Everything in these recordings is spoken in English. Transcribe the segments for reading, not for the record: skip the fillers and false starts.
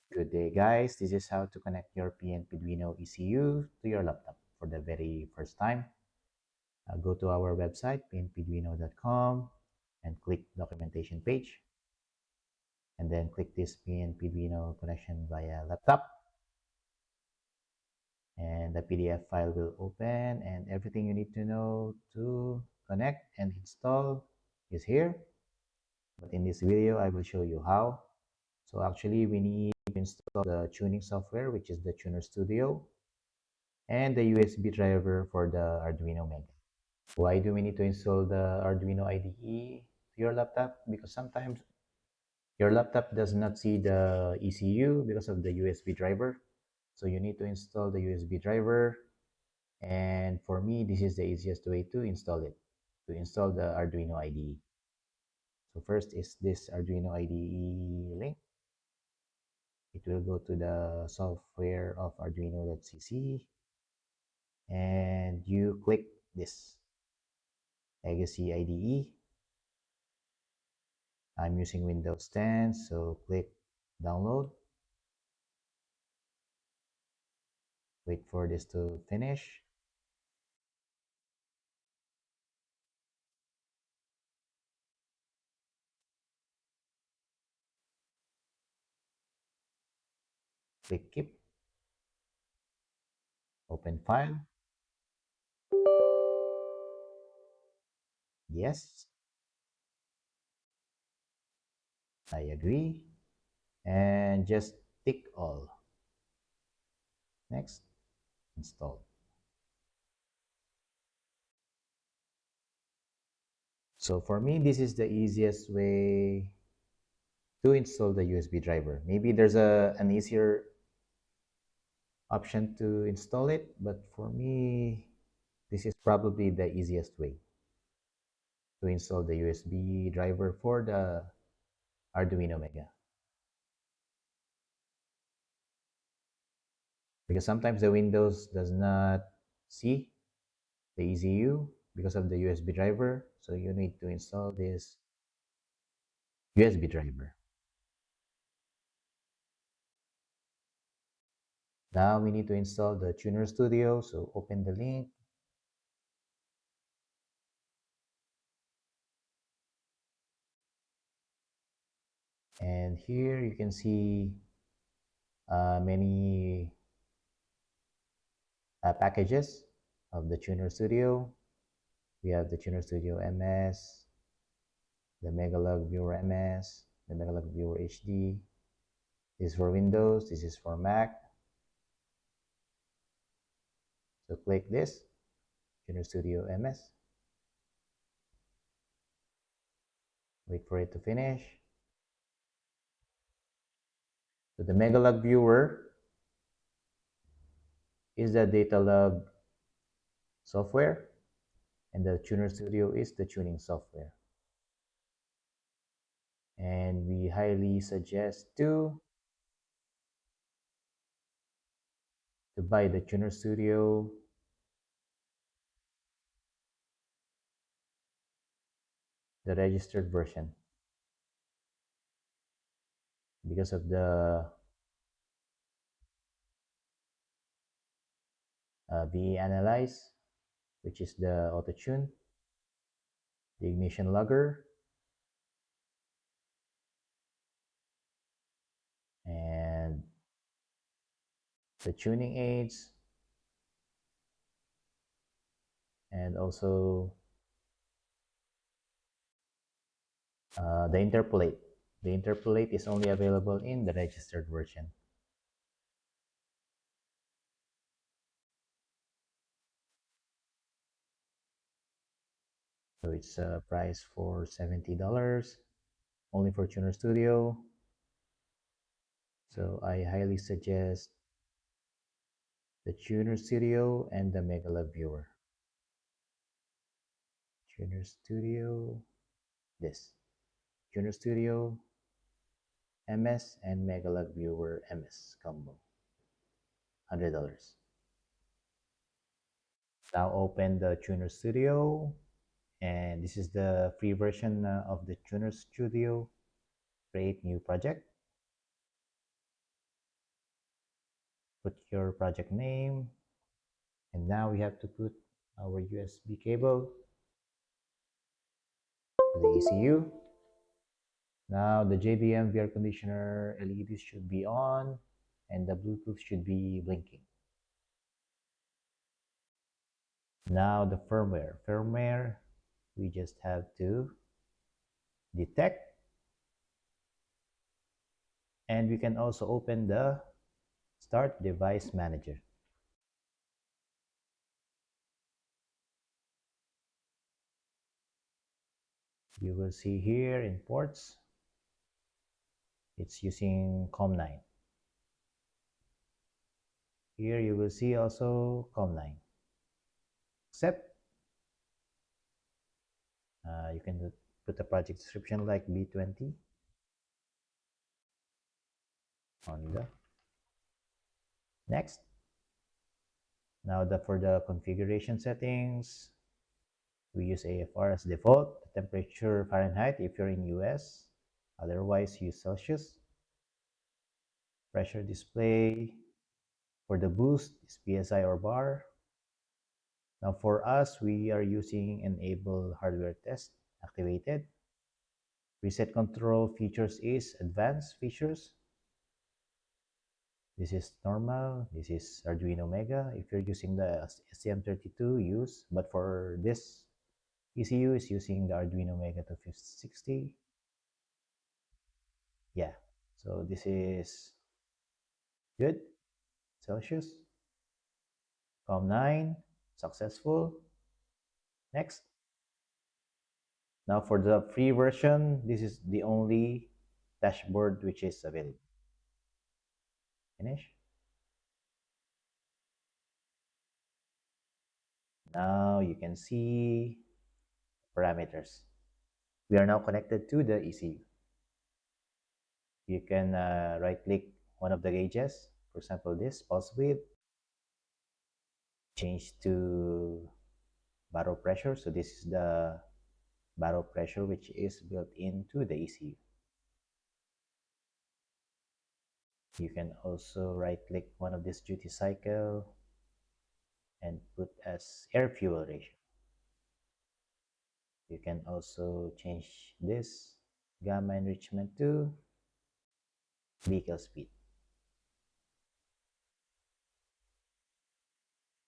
Good day, guys. This is how to connect your PnPduino ECU to your laptop for the very first time. Go to our website, pnpduino.com, and click documentation page. And then click this PnPduino connection via laptop. And the PDF file will open, and everything you need to know to connect and install is here. But in this video, I will show you how. So actually, we need to install the tuning software, which is the Tuner Studio, and the USB driver for the Arduino Mega. Why do we need to install the Arduino IDE to your laptop? Because sometimes your laptop does not see the ECU because of the USB driver. So you need to install the USB driver. And for me, this is the easiest way to install it, to install the Arduino IDE. So first is this Arduino IDE link. It will go to the software of arduino.cc, and you click this Legacy IDE. I'm using Windows 10, so click download. Wait for this to finish. Click keep. Open file. Yes, I agree. And just tick all. Next, install. So for me, this is the easiest way to install the USB driver. Maybe there's an easier option to install it, but for me, this is probably the easiest way to install the USB driver for the Arduino Mega. Because sometimes the Windows does not see the ECU because of the USB driver, so you need to install this USB driver. Now we need to install the Tuner Studio, so open the link. And here you can see many packages of the Tuner Studio. We have the Tuner Studio MS, the Megalog Viewer MS, the Megalog Viewer HD. This is for Windows, this is for Mac. So click this, Tuner Studio MS. Wait for it to finish. So the Megalog Viewer is the data log software, and the Tuner Studio is the tuning software. And we highly suggest to buy the Tuner Studio, the registered version, because of the VE Analyze, which is the auto tune, the ignition logger, and the tuning aids, and also the interpolate. The interpolate is only available in the registered version. So it's a price for $70 only for Tuner Studio. So I highly suggest the Tuner Studio and the Megalog Viewer. Tuner Studio, this. Tuner Studio MS and Megalog Viewer MS combo. $100. Now open the Tuner Studio, and this is the free version of the Tuner Studio. Create new project. Put your project name, and now we have to put our USB cable to the ECU. Now the JBM air conditioner LEDs should be on and the Bluetooth should be blinking. Now the firmware. Firmware, we just have to detect, and we can also open the Start Device Manager. You will see here in ports, it's using COM9. Here you will see also COM9. Except you can put a project description like B20 on the next. Now for the configuration settings, we use AFR as default, the temperature Fahrenheit if you're in US, otherwise use Celsius. Pressure display, for the boost is PSI or bar. Now for us, we are using enable hardware test activated. Reset control features is advanced features. This is normal, this is Arduino Mega. If you're using the STM32, use, but for this ECU is using the Arduino Mega 260. Yeah, so this is good. Celsius. COM9, successful. Next. Now for the free version, this is the only dashboard which is available. Finish. Now you can see parameters. We are now connected to the ECU. You can right click one of the gauges, for example this pulse width, change to barrel pressure. So this is the barrel pressure which is built into the ECU. You can also right click one of this duty cycle and put as air fuel ratio. You can also change this gamma enrichment to vehicle speed.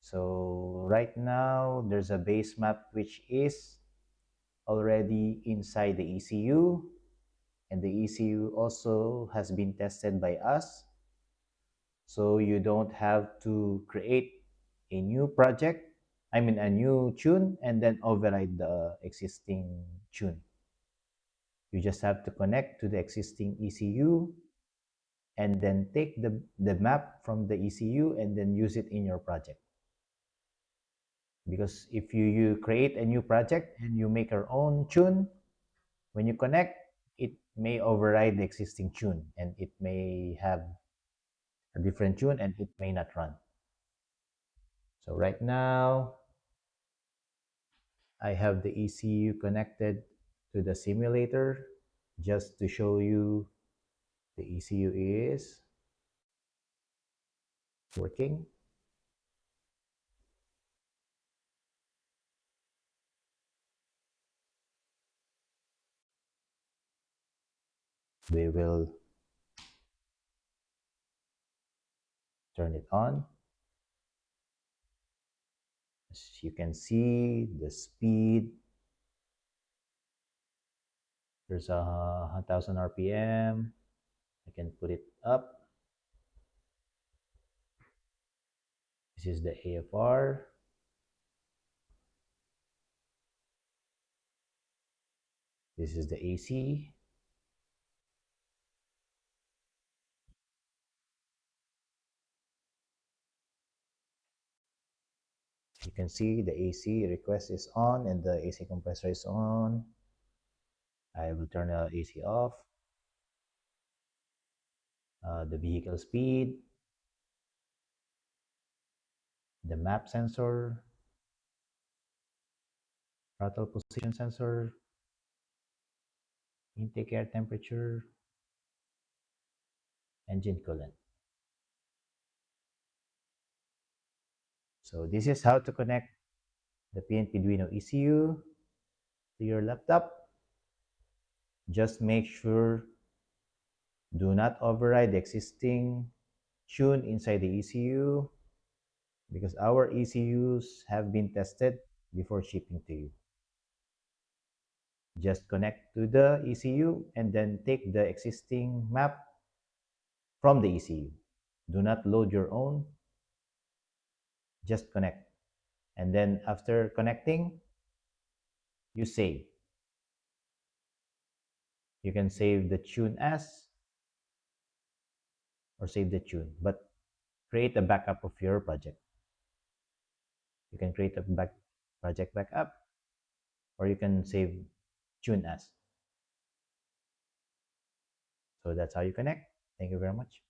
So right now there's a base map which is already inside the ECU, and the ECU also has been tested by us. So you don't have to create a new project, I mean a new tune, and then override the existing tune. You just have to connect to the existing ECU and then take the map from the ECU and then use it in your project. Because if you create a new project and you make your own tune, when you connect, it may override the existing tune and it may have a different tune and it may not run. So right now, I have the ECU connected to the simulator just to show you the ECU is working. We will turn it on. As you can see, the speed, there's a 1000 RPM. I can put it up. This is the AFR. This is the AC. You can see the AC request is on and the AC compressor is on. I will turn the AC off. The vehicle speed, the map sensor, throttle position sensor, intake air temperature, engine coolant. So this is how to connect the PnPduino ECU to your laptop. Just make sure do not override the existing tune inside the ECU because our ECUs have been tested before shipping to you. Just connect to the ECU and then take the existing map from the ECU. Do not load your own, just connect. And then after connecting, you save. You can save the tune as or save the tune, but create a backup of your project. You can create a project backup or you can save tune as. So that's how you connect. Thank you very much.